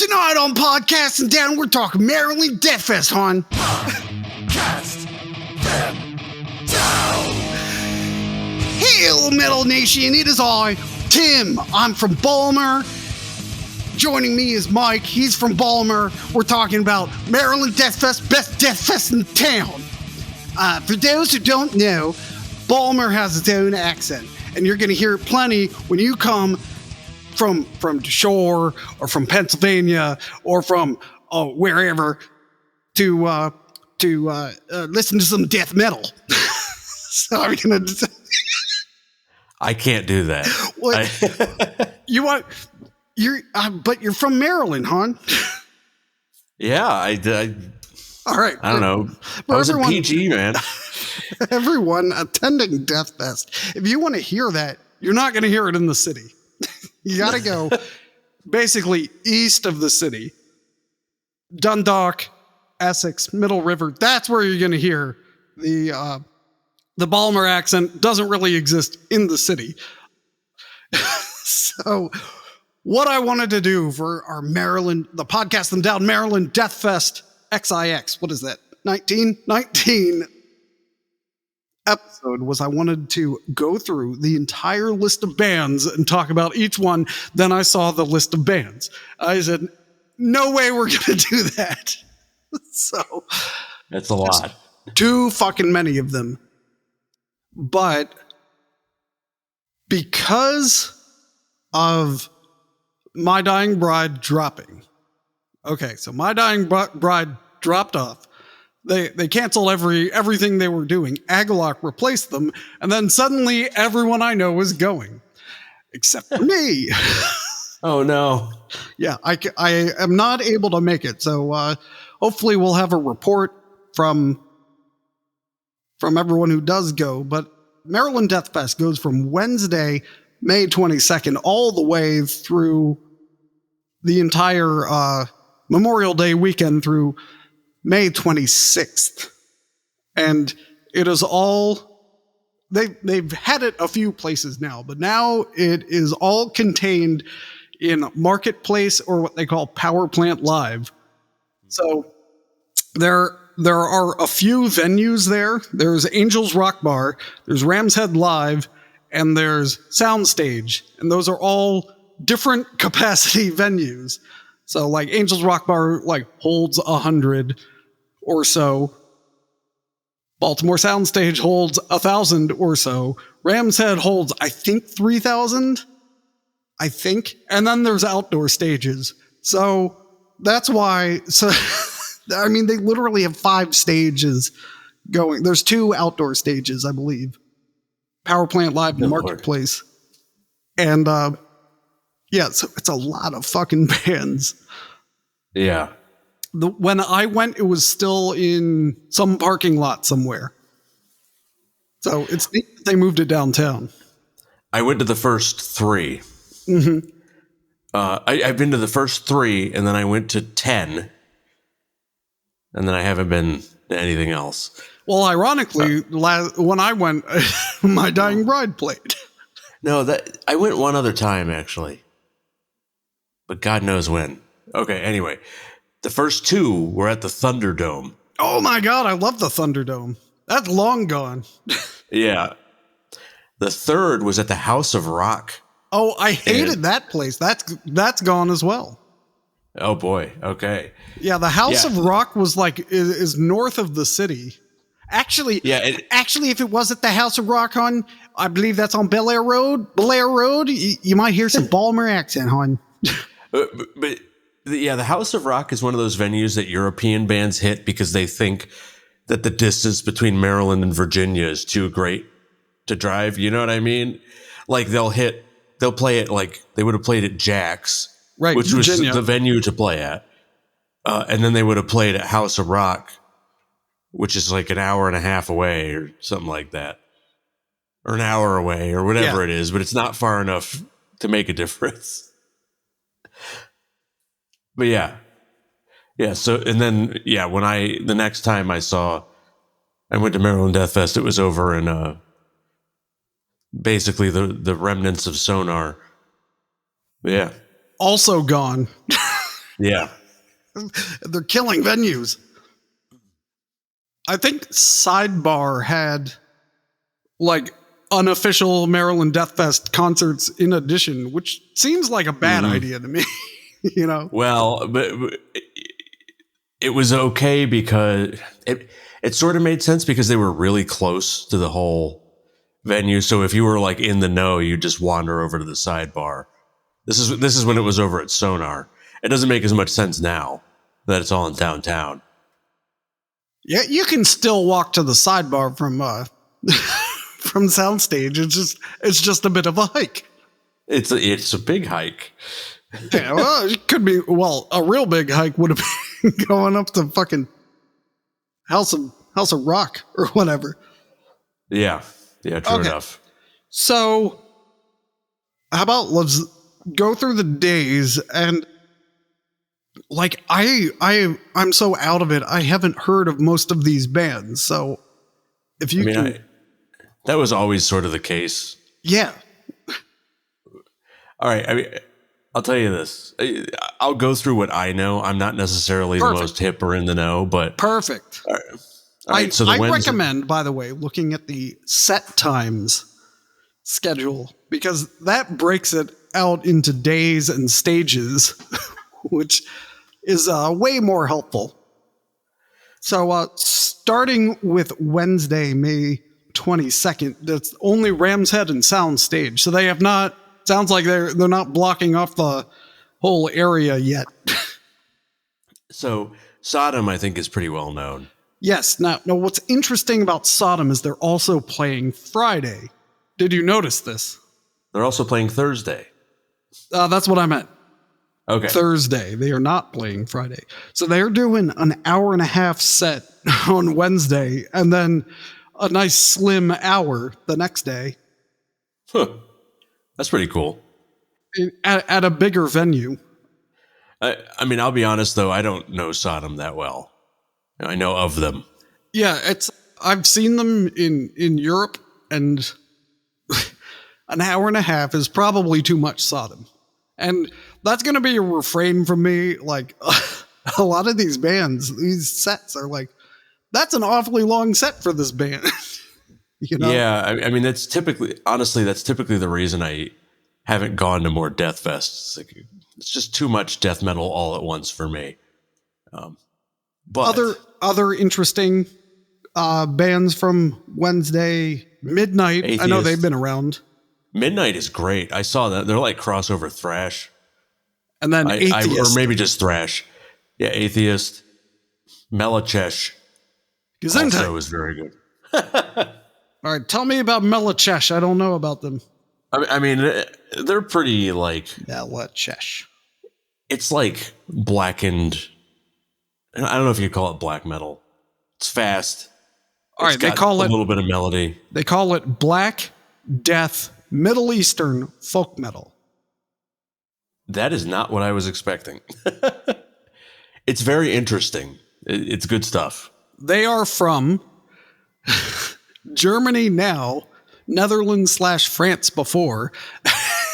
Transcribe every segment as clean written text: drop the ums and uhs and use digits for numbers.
Tonight on Podcasting Down, we're talking Maryland Deathfest, hon. Cast them down. Hail, Metal Nation, it is I, Tim. I'm from Baltimore. Joining me is Mike. He's from Baltimore. We're talking about Maryland Deathfest, best Deathfest in town. For those who don't know, Baltimore has its own accent, and you're going to hear it plenty when you come from the shore or from Pennsylvania or from wherever to listen to some death metal. So I'm gonna. I can't do that. What but you're from Maryland, hon. Yeah, All right. I don't know. I was a PG, man. Everyone attending Deathfest, if you want to hear that, you're not going to hear it in the city. You got to go basically east of the city. Dundalk, Essex, Middle River. That's where you're going to hear the Baltimore accent. Doesn't really exist in the city. So what I wanted to do for our the Podcast Them Down Maryland Deathfest XIX, what is that? 19 episode was I wanted to go through the entire list of bands and talk about each one. Then I saw the list of bands. I said, no way we're going to do that. So that's a lot. Too fucking many of them. But because of My Dying Bride dropping. Okay, so My Dying Bride dropped off. They canceled everything they were doing. Agalloch replaced them, and then suddenly everyone I know is going, except for me. Oh no! Yeah, I am not able to make it. So hopefully we'll have a report from everyone who does go. But Maryland Deathfest goes from Wednesday, May 22nd, all the way through the entire Memorial Day weekend through May 26th. And it is all, they've had it a few places now, but now it is all contained in Marketplace, or what they call Power Plant Live. So there are a few venues there. There's Angels Rock Bar, there's Ram's Head Live, and there's Soundstage. And those are all different capacity venues. So like Angels Rock Bar holds 100 or so. Baltimore Soundstage holds 1,000 or so. Ram's Head holds, I think, 3,000. I think. And then there's outdoor stages. So that's why. So I mean, they literally have 5 stages going. There's 2 outdoor stages, I believe. Power Plant Live and Marketplace. And yeah, so it's a lot of fucking bands. Yeah. When I went, it was still in some parking lot somewhere. So it's neat that they moved it downtown. I went to the first 3. Mm-hmm. I've been to the first 3, and then I went to 10, and then I haven't been to anything else. Well, ironically, when I went, My Dying Bride played. No, I went one other time, actually. But God knows when. Okay, anyway. The first 2 were at the Thunderdome. Oh my God, I love the Thunderdome. That's long gone. Yeah. The 3rd was at the House of Rock. Oh, I hated that place. That's gone as well. Oh boy, okay. Yeah, the House of Rock was is north of the city. Actually, actually, if it was at the House of Rock, hon, I believe that's on Bel Air Road. You might hear some Baltimore accent, hon. But the House of Rock is one of those venues that European bands hit because they think that the distance between Maryland and Virginia is too great to drive. You know what I mean? Like they'll play it like they would have played at Jack's, right, which Virginia. Was the venue to play at. And then they would have played at House of Rock, which is like an hour and a half away or something like that. Or an hour away or whatever it is, but it's not far enough to make a difference. But yeah. So, and then, when the next time I went to Maryland Deathfest, it was over in, basically the remnants of Sonar. Yeah. Also gone. Yeah. They're killing venues. I think Sidebar had like unofficial Maryland Deathfest concerts in addition, which seems like a bad idea to me. You know? Well, but it was okay because it sort of made sense because they were really close to the whole venue. So if you were like in the know, you just wander over to the sidebar. This is when it was over at Sonar. It doesn't make as much sense now that it's all in downtown. Yeah, you can still walk to the sidebar from from Soundstage. It's just a bit of a hike. It's a big hike. Yeah, well, it could be. Well, a real big hike would have been going up to fucking House of Rock or whatever. Yeah, true enough. So, how about let's go through the days and like I'm so out of it. I haven't heard of most of these bands. So, if you that was always sort of the case. Yeah. All right. I'll tell you this. I'll go through what I know. I'm not necessarily the most hip or in the know, but perfect. All right. So I recommend, by the way, looking at the set times schedule because that breaks it out into days and stages, which is way more helpful. So starting with Wednesday, May 22nd, that's only Ram's Head and Soundstage. So they have not. Sounds like they're not blocking off the whole area yet. So Sodom, I think, is pretty well known. Yes. Now, what's interesting about Sodom is they're also playing Friday. Did you notice this? They're also playing Thursday. That's what I meant. Okay. Thursday. They are not playing Friday. So they're doing an hour and a half set on Wednesday and then a nice slim hour the next day. Huh. That's pretty cool. At a bigger venue. I mean, I'll be honest, though. I don't know Sodom that well. I know of them. Yeah, I've seen them in Europe, and an hour and a half is probably too much Sodom. And that's going to be a refrain from me. Like, a lot of these bands, these sets are like, that's an awfully long set for this band. You know? Yeah, I mean, that's typically the reason I haven't gone to more death fests. It's just too much death metal all at once for me. But other interesting bands from Wednesday, Midnight. Atheist. I know they've been around. Midnight is great. I saw that. They're like crossover thrash. And then Atheist. Or maybe just thrash. Yeah, Atheist. Melichesh also was very good. All right, tell me about Melichesh. I don't know about them. I mean, they're pretty like... Melichesh. It's like blackened... I don't know if you call it black metal. It's fast. All right, they call it... a little bit of melody. They call it Black Death Middle Eastern Folk Metal. That is not what I was expecting. It's very interesting. It's good stuff. They are from... Germany now, Netherlands/France before,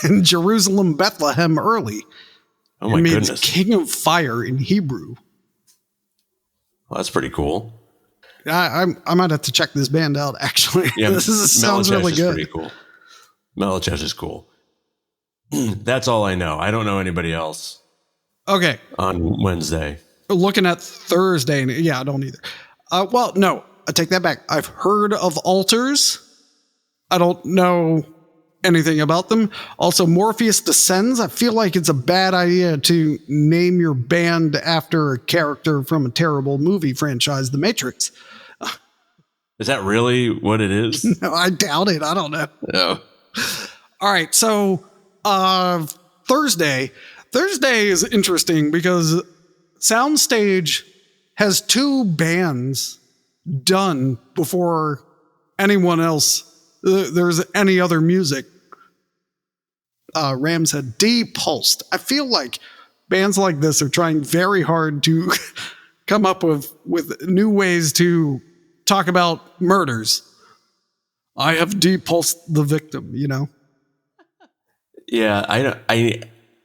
and Jerusalem, Bethlehem early. Oh my goodness. King of Fire in Hebrew. Well, that's pretty cool. I might have to check this band out, actually. Yeah, sounds really good. Pretty cool. Melichesh is cool. That's all I know. I don't know anybody else. Okay. On Wednesday. Looking at Thursday, yeah, I don't either. Well, no. I take that back. I've heard of Altars. I don't know anything about them. Also, Morpheus Descends. I feel like it's a bad idea to name your band after a character from a terrible movie franchise, The Matrix. Is that really what it is? No, I doubt it. I don't know. No. All right. So, Thursday. Thursday is interesting because Soundstage has two bands done before anyone else there's any other music. Ram's Head Depulsed. I feel like bands like this are trying very hard to come up with new ways to talk about murders. I have depulsed the victim, you know? Yeah,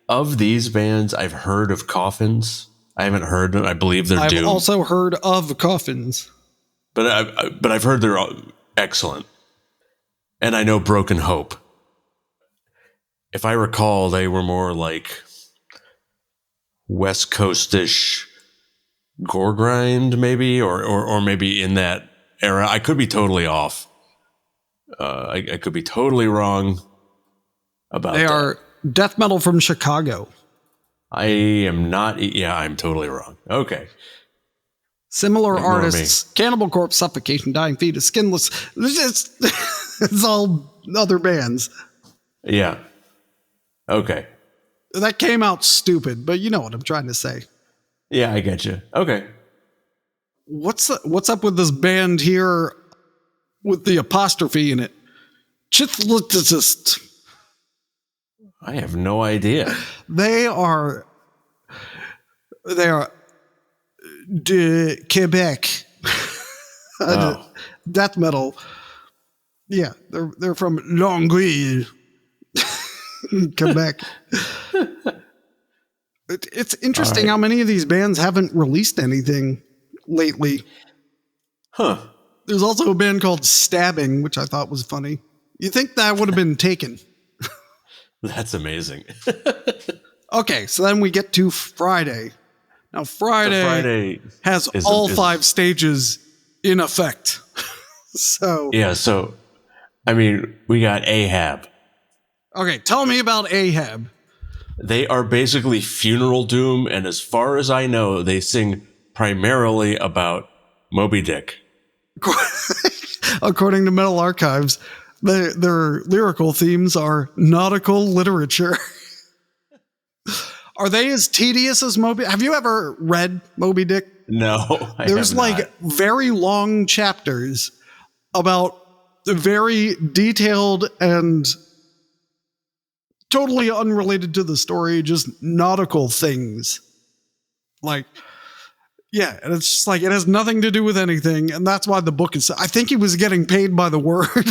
of these bands, I've heard of Coffins. I haven't heard them. I believe they're I've Doom. also heard of Coffins. But I've heard they're excellent. And I know Broken Hope. If I recall, they were more like West Coastish gore grind, maybe, or maybe in that era. I could be totally off. I could be totally wrong about that. They are death metal from Chicago. I am not. Yeah, I'm totally wrong. Okay. Similar Ignore artists: Cannibal Corpse, Suffocation, Dying Fetus, Skinless. It's all other bands. Yeah. Okay. That came out stupid, but you know what I'm trying to say. Yeah, I get you. Okay. What's up with this band here with the apostrophe in it? Chithlitist. I have no idea. They are de Quebec. Oh. Death metal. Yeah, they're from Longueuil, Quebec. It's interesting how many of these bands haven't released anything lately. Huh. There's also a band called Stabbing, which I thought was funny. You think that would have been taken? That's amazing. Okay, so then we get to Friday. Now, Friday has all 5 stages in effect. So yeah, so I mean, we got Ahab. Okay, tell me about Ahab. They are basically funeral doom, and as far as I know, they sing primarily about Moby Dick. According to Metal Archives, their lyrical themes are nautical literature. Are they as tedious as Moby? Have you ever read Moby Dick? No, There's like very long chapters about very detailed and totally unrelated to the story, just nautical things. Like, yeah, and it's just like, it has nothing to do with anything. And that's why the book is, I think he was getting paid by the word.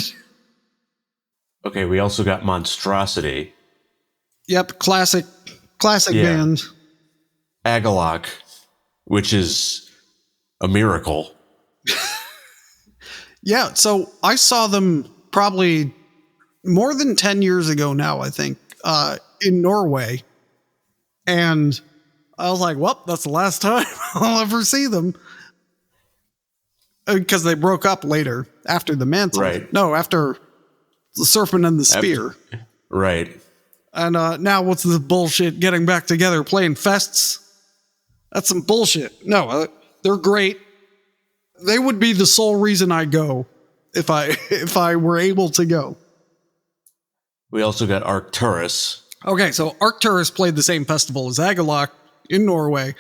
Okay, we also got Monstrosity. Yep, classic band. Agalloch, which is a miracle. Yeah, so I saw them probably more than 10 years ago now, I think, in Norway. And I was like, well, that's the last time I'll ever see them. Because they broke up later, after the Mantle. Right. No, after the Serpent and the Spear. Right. And now what's this bullshit getting back together, playing fests? That's some bullshit. No, they're great. They would be the sole reason I go if I were able to go. We also got Arcturus. Okay, so Arcturus played the same festival as Agalloch in Norway.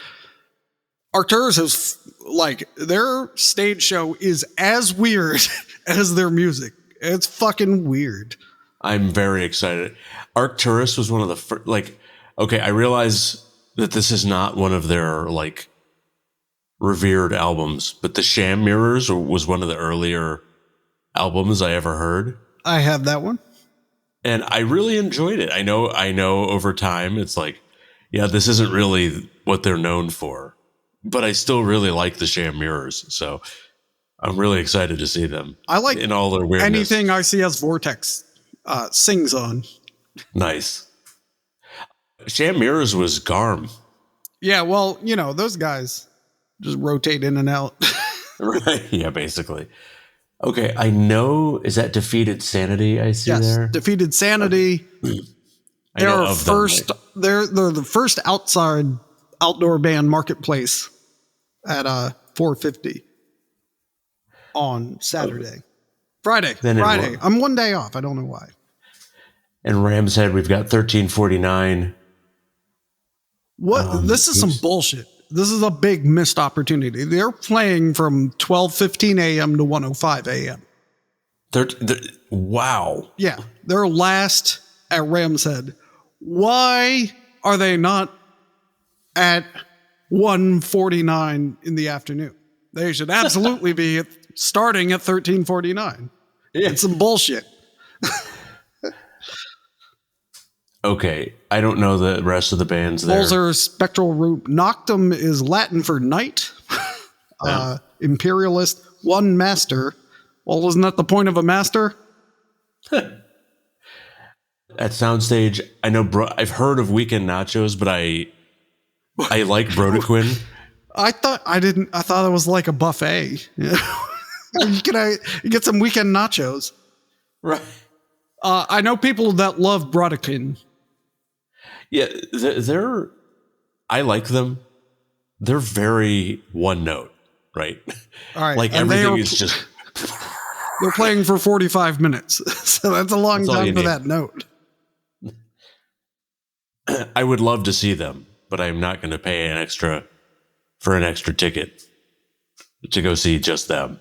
Arcturus is like, their stage show is as weird as their music. It's fucking weird. I'm very excited. Arcturus was one of the first, like, okay, I realize that this is not one of their, like, revered albums, but The Sham Mirrors was one of the earlier albums I ever heard. I have that one. And I really enjoyed it. I know over time it's like, yeah, this isn't really what they're known for, but I still really like The Sham Mirrors. So I'm really excited to see them. I like in all their weirdness. Anything I see as Vortex sings on. Nice. Sham Mirrors was Garm. Yeah, well, you know, those guys just rotate in and out. Right. Yeah, basically. Okay, I know. Is that Defeated Sanity I see there? Defeated Sanity. They're the first outdoor band Marketplace at 4:50 on Saturday. Friday. I'm one day off. I don't know why. And Ram's Head, we've got 1349. What? This is some bullshit. This is a big missed opportunity. They're playing from 12:15 a.m. to 1:05 a.m. Wow. Yeah, they're last at Ram's Head. Why are they not at 1:49 in the afternoon? They should absolutely be starting at 13:49. Yeah. It's some bullshit. Okay, I don't know the rest of the bands there. Bolzer, Spectral Root. Noctum is Latin for night. Imperialist, One Master. Well, isn't that the point of a master? At Soundstage, I know I've heard of Weekend Nachos, but I like Brodequin. I thought it was like a buffet. You get some Weekend Nachos. Right. I know people that love Brodequin. Yeah, I like them. They're very one note, right? All right. Like everything is just. They're playing for 45 minutes. So that's a long time for that note. I would love to see them, but I'm not going to pay an extra ticket to go see just them.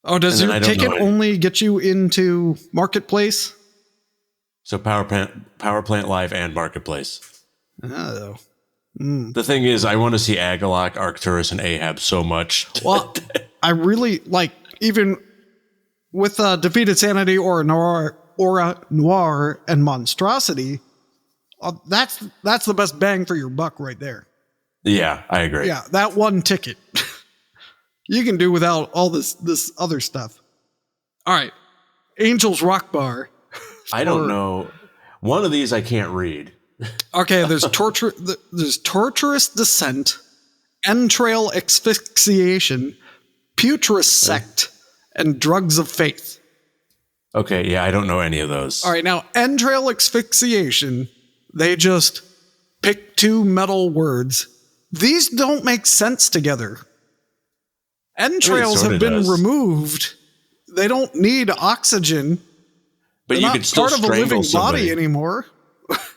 Oh, does your ticket only get you into Marketplace? So Power Plant Live and Marketplace. Oh. The thing is, I want to see Agalok, Arcturus, and Ahab so much. Well, I really like, even with Defeated Sanity, Aura Noir, and Monstrosity. That's the best bang for your buck right there. Yeah, I agree. Yeah, that one ticket. You can do without all this other stuff. All right. Angels Rock Bar. I don't know. One of these I can't read. Okay, there's Torturous Descent, Entrail Asphyxiation, Putrescent, and Drugs of Faith. Okay, yeah, I don't know any of those. All right, now, Entrail Asphyxiation, they just pick two metal words. These don't make sense together. Entrails have been removed. They don't need oxygen. But you could still part of a living somebody. body anymore.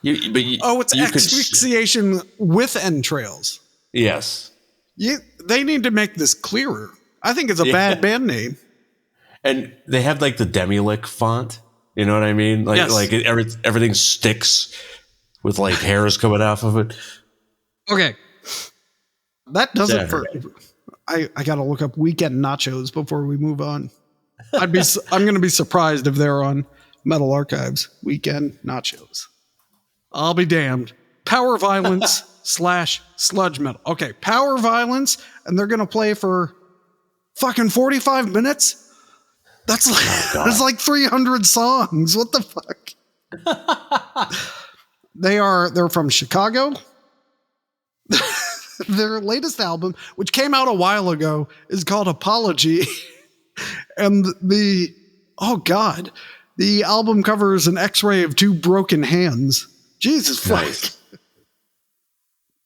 It's asphyxiation with entrails. Yes. They need to make this clearer. I think it's a bad band name. And they have like the Demilic font. You know what I mean? Like, yes. Everything sticks with like hairs coming off of it. Okay. That does it for... I got to look up Weekend Nachos before we move on. I'm going to be surprised if they're on Metal Archives. Weekend Nachos. I'll be damned. Power Violence / sludge metal. Okay, Power Violence, and they're going to play for fucking 45 minutes? That's like 300 songs. What the fuck? They're from Chicago. Their latest album, which came out a while ago, is called Apology. And the album covers an x-ray of two broken hands. Jesus fuck. Nice.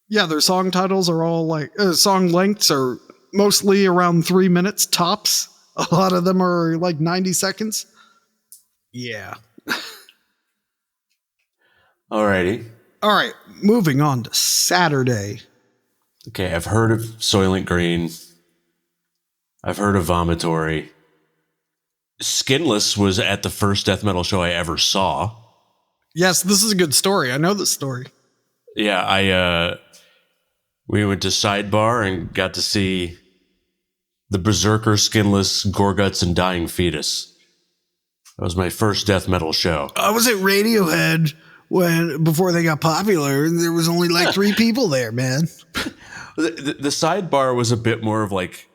Yeah, their song titles are all like, song lengths are mostly around 3 minutes tops. A lot of them are like 90 seconds. Yeah. Alrighty. All right, moving on to Saturday. Okay, I've heard of Soylent Green. I've heard of Vomitory. Skinless was at the first death metal show I ever saw. Yes, this is a good story. I know this story. Yeah, we went to Sidebar and got to see the Berserker, Skinless, Gorguts, and Dying Fetus. That was my first death metal show. I was at Radiohead before they got popular, and there was only like 3 people there, man. The Sidebar was a bit more of like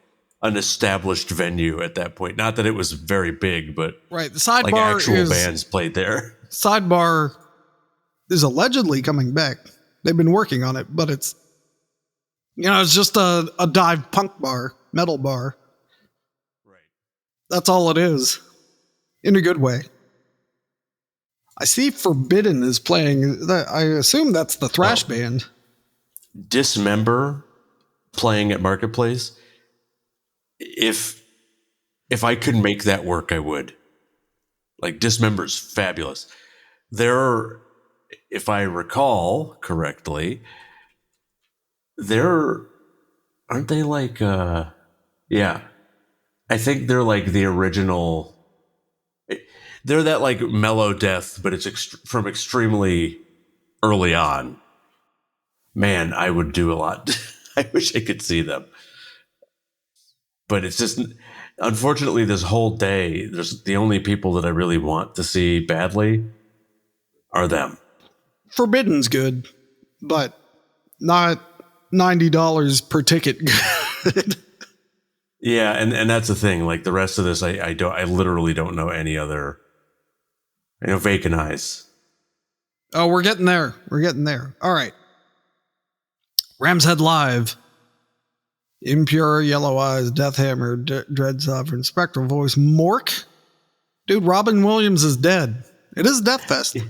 an established venue at that point. Not that it was very big, but right. The Sidebar like actual bands played there. Sidebar is allegedly coming back. They've been working on it, but it's just a dive punk bar, metal bar. Right. That's all it is, in a good way. I see Forbidden is playing. I assume that's the thrash band. Dismember playing at Marketplace. If I could make that work, I would. Like, Dismember's fabulous. If I recall correctly, aren't they like, yeah. I think they're like the original. They're that like mellow death, but it's from extremely early on. Man, I would do a lot. I wish I could see them. But it's just, unfortunately, this whole day, there's the only people that I really want to see badly are them. Forbidden's good, but not $90 per ticket good. Yeah, and that's the thing. Like the rest of this, I literally don't know any other. I know Vacant Eyes. Oh, we're getting there. We're getting there. All right. Ram's Head Live. Impure, Yellow Eyes, Death Hammer, Dread Sovereign, Spectral Voice, Mork. Dude, Robin Williams is dead. It is Deathfest.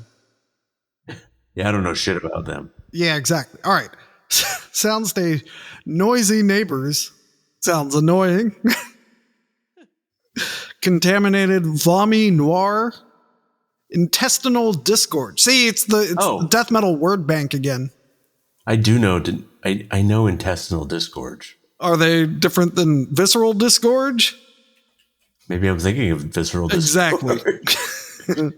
Yeah, I don't know shit about them. Yeah, exactly. All right. Soundstage, Noisy Neighbors. Sounds annoying. Contaminated Vomi Noir. Intestinal Discord. See, it's the death metal word bank again. I do know. I know Intestinal Disgorge. Are they different than Visceral Disgorge? Maybe I'm thinking of Visceral Disgorge. Exactly.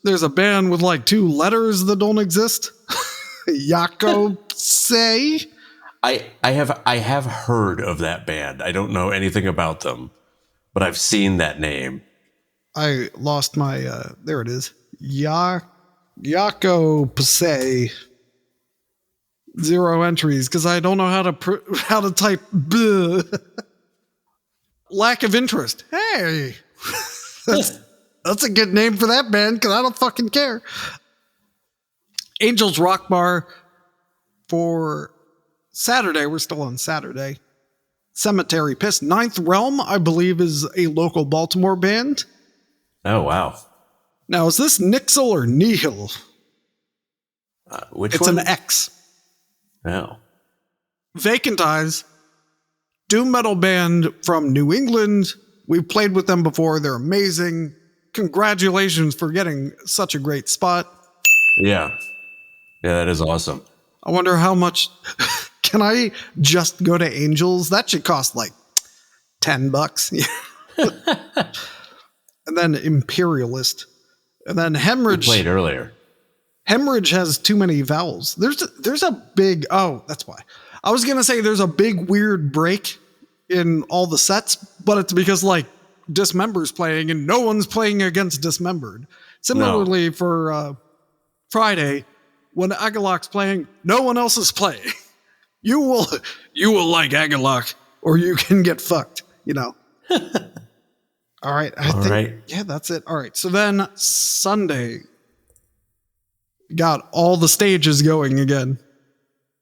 There's a band with like 2 letters that don't exist. Yako say. I have heard of that band. I don't know anything about them, but I've seen that name. I lost my there it is. Yako Pase. 0 entries because I don't know how to type. Lack of interest. Hey, that's a good name for that band because I don't fucking care. Angels Rock Bar for Saturday. We're still on Saturday. Cemetery Piss. Ninth Realm, I believe, is a local Baltimore band. Oh, wow. Now, is this Nixel or Nihil? Which it's one? an X. Oh. Vacant Eyes, doom metal band from New England. We've played with them before. They're amazing. Congratulations for getting such a great spot. Yeah. Yeah, that is awesome. I wonder how much. Can I just go to Angels? That should cost like $10. And then Imperialist. And then Hemorrhage. We played earlier. Hemorrhage has too many vowels. There's a big, that's why. I was going to say there's a big weird break in all the sets, but it's because like Dismember's playing and no one's playing against Dismembered. Similarly for Friday, when Agalok's playing, no one else is playing. You will like Agalok or you can get fucked, you know. All right. I think, yeah, that's it. All right. So then Sunday, got all the stages going again.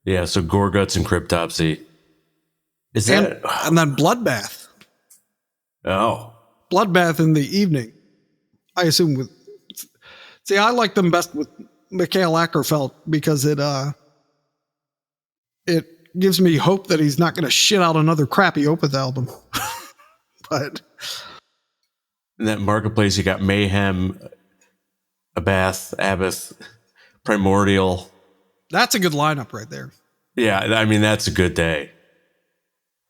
Yeah, so Gorguts and Cryptopsy. And then Bloodbath. Oh. Bloodbath in the evening. I assume I like them best with Mikhail Ackerfeld because it gives me hope that he's not going to shit out another crappy Opeth album. But in that Marketplace, you got Mayhem, Abath, Primordial. That's a good lineup right there. Yeah, I mean, that's a good day.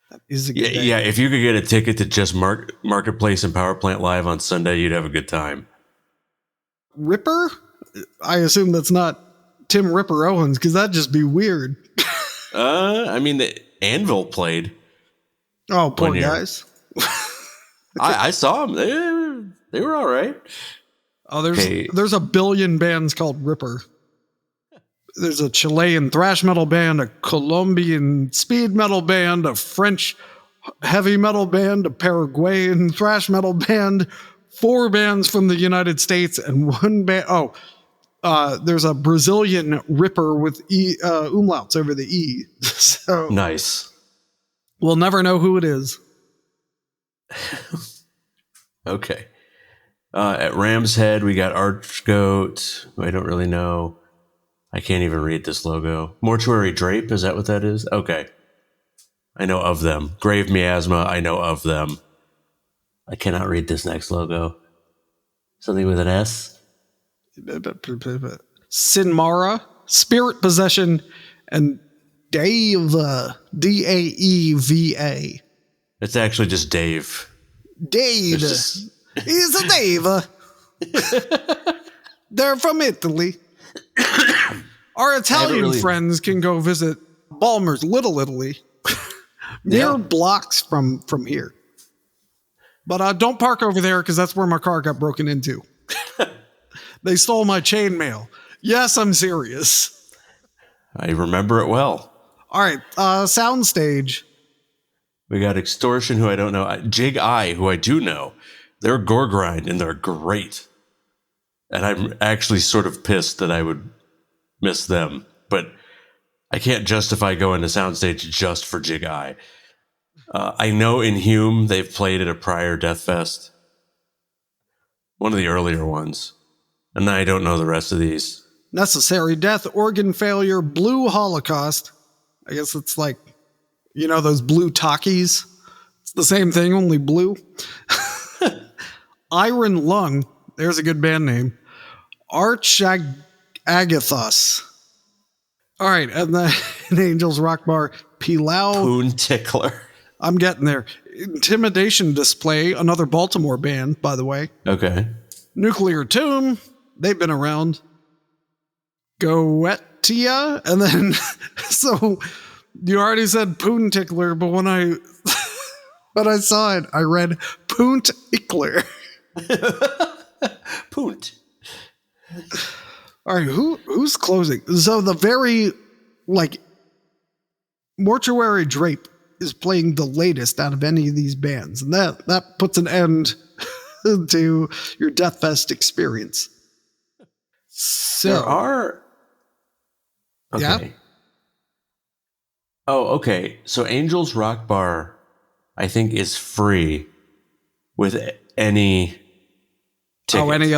That is a good day. Yeah, if you could get a ticket to just Marketplace and Power Plant Live on Sunday, you'd have a good time. Ripper? I assume that's not Tim Ripper Owens, because that'd just be weird. I mean, the Anvil played. Oh, poor guys. I saw them. They were all right. Oh, there's a billion bands called Ripper. There's a Chilean thrash metal band, a Colombian speed metal band, a French heavy metal band, a Paraguayan thrash metal band, 4 bands from the United States, and 1 band. There's a Brazilian Ripper with umlauts over the E. So nice. We'll never know who it is. Okay. At Ram's Head, we got Archgoat, who I don't really know. I can't even read this logo. Mortuary Drape, is that what that is? Okay. I know of them. Grave Miasma, I know of them. I cannot read this next logo. Something with an S? Sinmara, Spirit Possession, and Daeva, Daeva. It's actually just Dave. Dave. He's a Dave. They're from Italy. Our Italian friends can go visit Balmer's Little Italy Mere Yeah. blocks from here. But don't park over there because that's where my car got broken into. They stole my chainmail. Yes, I'm serious. I remember it well. All right, soundstage. We got Extortion, who I don't know. Jig Eye, who I do know. They're gore grind, and they're great. And I'm actually sort of pissed that I would miss them. But I can't justify going to Soundstage just for Jig Eye. I know in Hume they've played at a prior Deathfest. One of the earlier ones. And I don't know the rest of these. Necessary Death, Organ Failure, Blue Holocaust. I guess it's like, those blue Takis. It's the same thing, only blue. Iron Lung. There's a good band name. Agathos. All right, and then in Angels Rock Bar, Pilau. Poon Tickler. I'm getting there. Intimidation Display, another Baltimore band, by the way. Okay. Nuclear Tomb, they've been around. Goetia, and then, so you already said Poon Tickler, but when I saw it, I read Poont Ickler. Poont. All right, who's closing? So the very, Mortuary Drape is playing the latest out of any of these bands. And that puts an end to your Deathfest experience. So, There are... Okay. Yeah. Oh, okay. So Angels Rock Bar, I think, is free with any ticket. Oh, any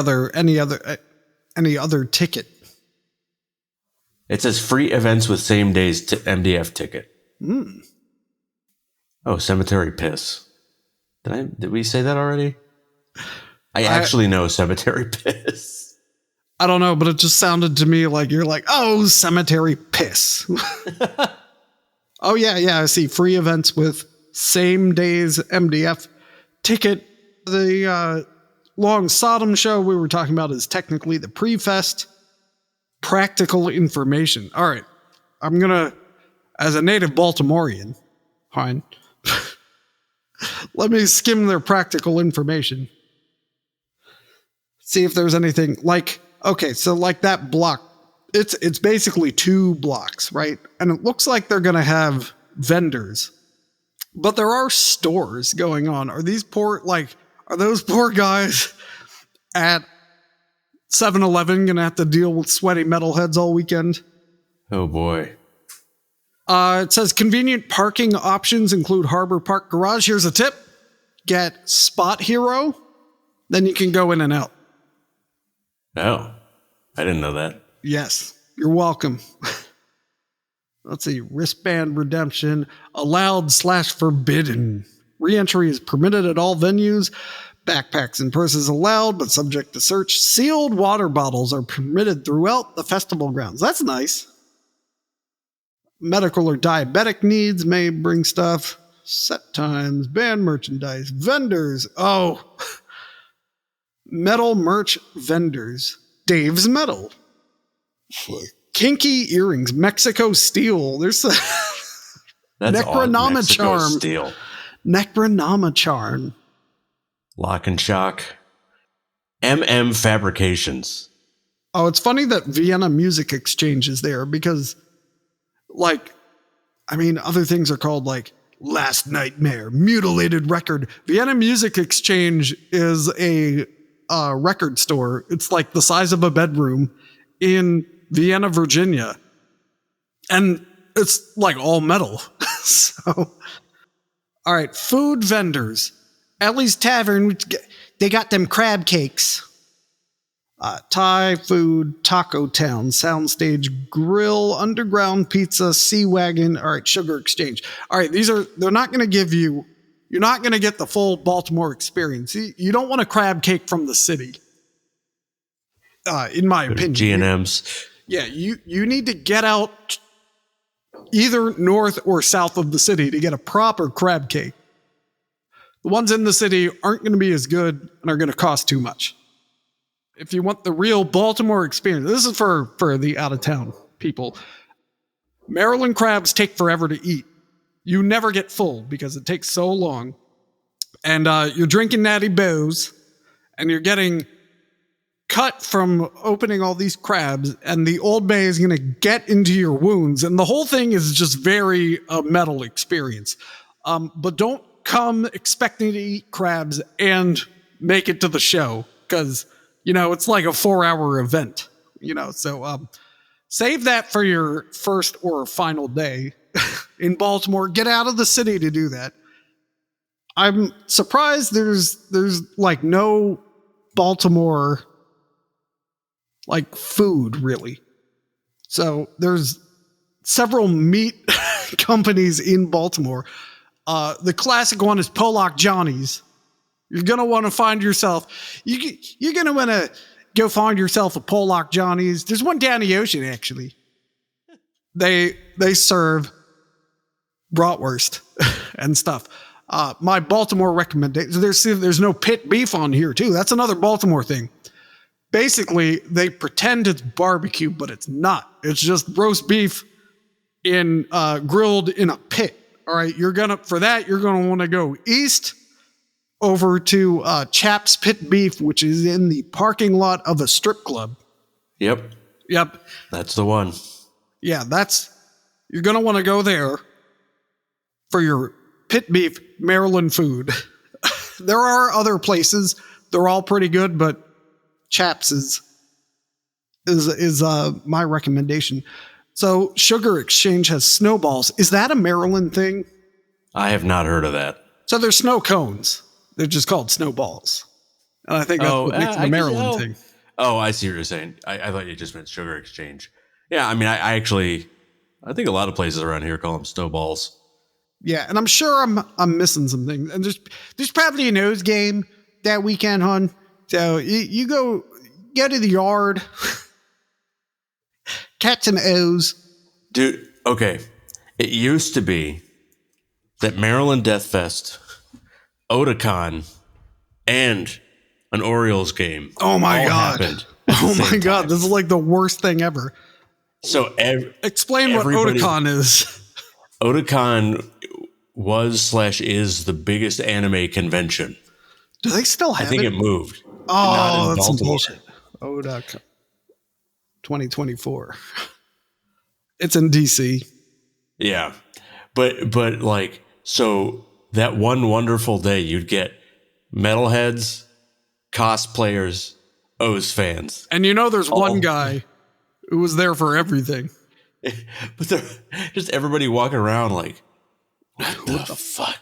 other ticket. It says free events with same day's MDF ticket. Oh, Cemetery Piss. Did we say that already? I actually know Cemetery Piss. I don't know, but it just sounded to me like you're like, oh, Cemetery Piss. Oh, yeah, I see. Free events with same day's MDF ticket. The Long Sodom show we were talking about is technically the pre-fest. Practical information. All right. I'm going to, as a native Baltimorean, fine. Let me skim their practical information. See if there's anything okay, so that block, it's basically 2 blocks, right? And it looks like they're going to have vendors, but there are stores going on. Are those poor guys at 7-Eleven going to have to deal with sweaty metalheads all weekend? Oh, boy. It says convenient parking options include Harbor Park Garage. Here's a tip. Get Spot Hero. Then you can go in and out. Oh, I didn't know that. Yes, you're welcome. Let's see. Wristband redemption. Allowed/forbidden. Re-entry is permitted at all venues. Backpacks and purses allowed, but subject to search. Sealed water bottles are permitted throughout the festival grounds. That's nice. Medical or diabetic needs may bring stuff. Set times, band merchandise, vendors. Oh, metal merch vendors. Dave's Metal. Kinky earrings. Mexico Steel. There's a That's Necronomicharm. Steel. Necronomicharm. Lock and Shock. MM Fabrications. Oh, it's funny that Vienna Music Exchange is there because, other things are called Last Nightmare, Mutilated Record. Vienna Music Exchange is a record store. It's the size of a bedroom in Vienna, Virginia. And it's all metal. So, all right, food vendors. Ellie's Tavern, they got them crab cakes. Thai Food, Taco Town, Soundstage Grill, Underground Pizza, Sea Wagon. All right, Sugar Exchange. All right, they're not going to give you, you're not going to get the full Baltimore experience. You don't want a crab cake from the city, in my opinion. G&M's. Yeah, you need to get out either north or south of the city to get a proper crab cake. The ones in the city aren't going to be as good and are going to cost too much. If you want the real Baltimore experience, this is for the out-of-town people. Maryland crabs take forever to eat. You never get full because it takes so long. And you're drinking Natty Bows, and you're getting cut from opening all these crabs, and the Old Bay is going to get into your wounds. And the whole thing is just very metal experience. But don't come expecting to eat crabs and make it to the show, because, it's like a 4-hour event, so save that for your first or final day in Baltimore. Get out of the city to do that. I'm surprised there's like no Baltimore like food really. So there's several meat companies in Baltimore. The classic one is Pollock Johnny's. You're going to want to find yourself, you're going to want to go find yourself a Pollock Johnny's. There's one down the ocean, actually. They serve bratwurst and stuff. My Baltimore recommendation, there's no pit beef on here too. That's another Baltimore thing. Basically, they pretend it's barbecue, but it's not. It's just roast beef grilled in a pit. All right, you're gonna want to go east over to Chap's Pit Beef, which is in the parking lot of a strip club. Yep. That's the one. Yeah, you're gonna want to go there for your pit beef Maryland food. There are other places. They're all pretty good, but Chaps is my recommendation. So Sugar Exchange has snowballs. Is that a Maryland thing? I have not heard of that. So they're snow cones. They're just called snowballs. And I think that's what makes it a Maryland thing. Oh, I see what you're saying. I thought you just meant Sugar Exchange. Yeah, I mean, I think a lot of places around here call them snowballs. Yeah, and I'm sure I'm missing some things. And there's probably a nose game that weekend, hon. So you go to the yard, catch some O's. Dude, okay. It used to be that Maryland Deathfest, Otakon, and an Orioles game. Oh my God. Oh my God. This is like the worst thing ever. So explain what Otakon is. Otakon was/is the biggest anime convention. Do they still have it? I think it moved. Oh, that's some bullshit. Otakon 2024. It's in DC. Yeah. But like, so that one wonderful day you'd get metalheads, cosplayers, O's fans. And there's one guy who was there for everything. But just everybody walking around like, what the fuck?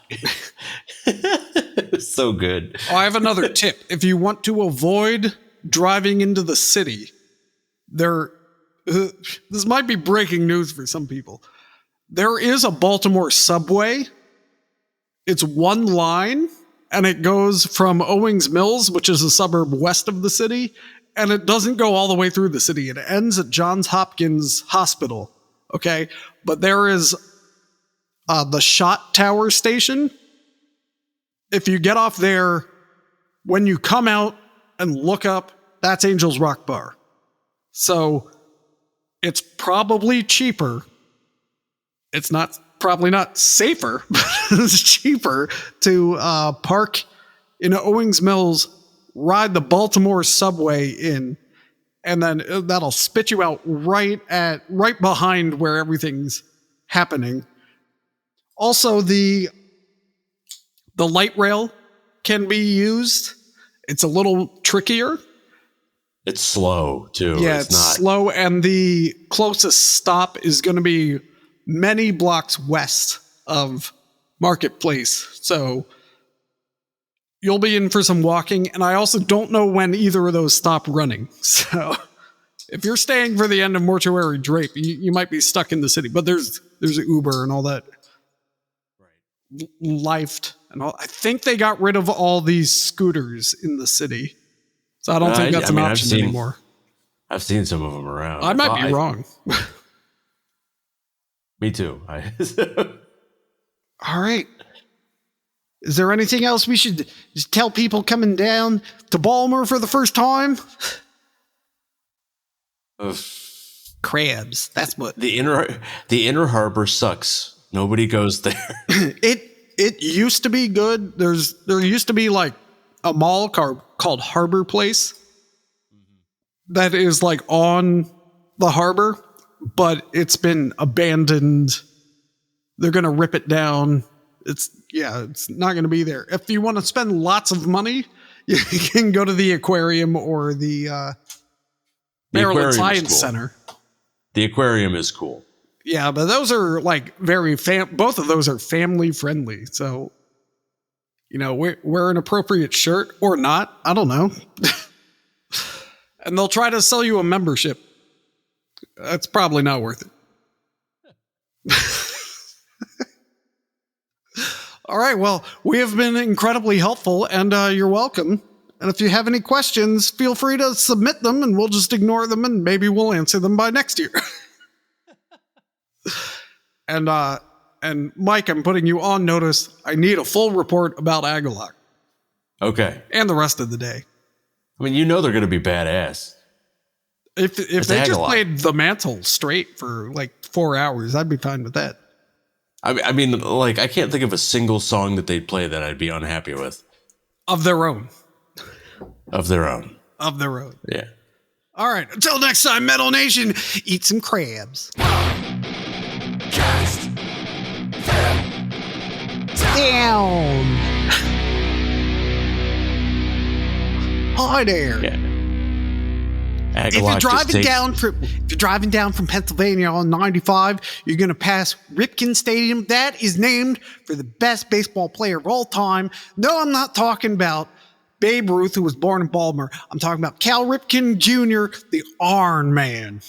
It was so good. Oh, I have another tip. If you want to avoid driving into the city, this might be breaking news for some people. There is a Baltimore subway. It's one line, and it goes from Owings Mills, which is a suburb west of the city, and it doesn't go all the way through the city. It ends at Johns Hopkins Hospital, okay? But there is the Shot Tower station. If you get off there, when you come out and look up, that's Angel's Rock Bar. So it's probably cheaper. It's probably not safer, but it's cheaper to park in Owings Mills, ride the Baltimore subway in, and then that'll spit you out right behind where everything's happening. Also, the light rail can be used. It's a little trickier. It's slow too. Yeah, it's not slow, and the closest stop is going to be many blocks west of Marketplace. So you'll be in for some walking, and I also don't know when either of those stop running. So if you're staying for the end of Mortuary Drape, you might be stuck in the city. But there's Uber and all that. Right. Lyft and all. I think they got rid of all these scooters in the city. So I don't think that's an option anymore. I've seen some of them around. I might be wrong. Me too. All right. Is there anything else we should just tell people coming down to Baltimore for the first time? Ugh. Crabs. That's what. The inner harbor sucks. Nobody goes there. It used to be good. There used to be like a mall called Harbor Place that is like on the harbor, but it's been abandoned. They're going to rip it down. It's not going to be there. If you want to spend lots of money, you can go to the aquarium or the Maryland Science Center. The aquarium is cool. Yeah, but those are like both of those are family friendly. So, wear an appropriate shirt or not. I don't know. And they'll try to sell you a membership. That's probably not worth it. All right. Well, we have been incredibly helpful, and you're welcome. And if you have any questions, feel free to submit them, and we'll just ignore them, and maybe we'll answer them by next year. And Mike, I'm putting you on notice. I need a full report about Agalloch. Okay. And the rest of the day. I mean, they're going to be badass. If they just played The Mantle straight for like 4 hours, I'd be fine with that. I mean, like, I can't think of a single song that they'd play that I'd be unhappy with. Of their own. Of their own. Of their own. Yeah. All right. Until next time, Metal Nation, eat some crabs. Cast them Down. Hi there. Yeah. If you're driving down from Pennsylvania on 95, you're going to pass Ripken Stadium. That is named for the best baseball player of all time. No, I'm not talking about Babe Ruth, who was born in Baltimore. I'm talking about Cal Ripken Jr., the Iron Man.